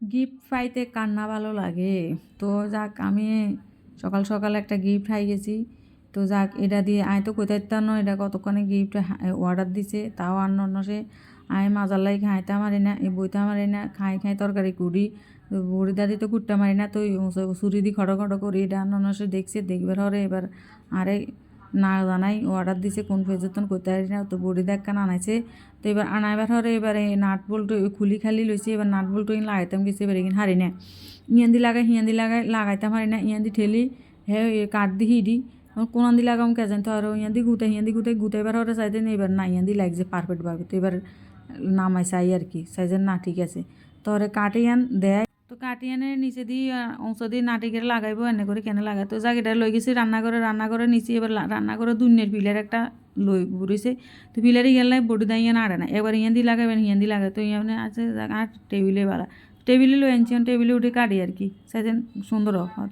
Gift পাইতে কার না ভালো লাগে। তো যাক আমি সকাল সকাল একটা গিফট হাই গেছি। তো যাক এটা দিয়ে আয় তো কইতে পারতাম এটা কতক্ষণে গিফট অর্ডার দিছে তাও অন্য সে আয় মাজার লাগে খাইতে মারি না এই বইতে মারি না খাই তরকারি কুড়ি বড়ি দাদি তো কুট্টা মারি না তো ছুরি দি খড়ো খড়ো করি এটা অন্য সে দেখছে দেখবার হরে এবার আরে না জানাই অর্ডার দিছে কোন পেজতন করতে পারি না তো বড়ি দেখান আনাইছে তো এবার আনাইবার হরে এবারে নাট বল্টু খুলি খালি লইছি এবার নাট বল্টু লাগাইতাম গেছে এবার এখানে হারি না হিয়ান্দি লাগাইতাম হারি না হিয়ান্দি ঠেলি হ্যাঁ কাঠ দি হিডি কোন দি লাগাম কে জানতো আর হিয়ান্দি গুতাইবার হরে চাইতে এবার না হিয়ান্দি লাগছে পারফেক্ট ভাবে তো এবার নামাই চাই আর কি সাইজের না ঠিক আছে তো ওরে কাটিয়ান দেয় তো কাটিয়ানের নিচে দিয়ে অংশ দিয়ে নাটিকের লাগাইবো এনে করে কেন লাগাই তো জায়গাটা লই গেছি রান্নাঘরে নিচে এবার রান্নাঘরে দুনিয়ার পিলার একটা লই ঘুরেছে তো পিলারে গেলে বডি দাইয়া নাড়ে না এবার হিয়ান্দি লাগাবেন হিয়ান্দি লাগাই তো ইয়ানে আছে আর টেবিলে বালা টেবিলে লই আনছি টেবিলে উঠে কাটি আর কি সাইজেন সুন্দর হয়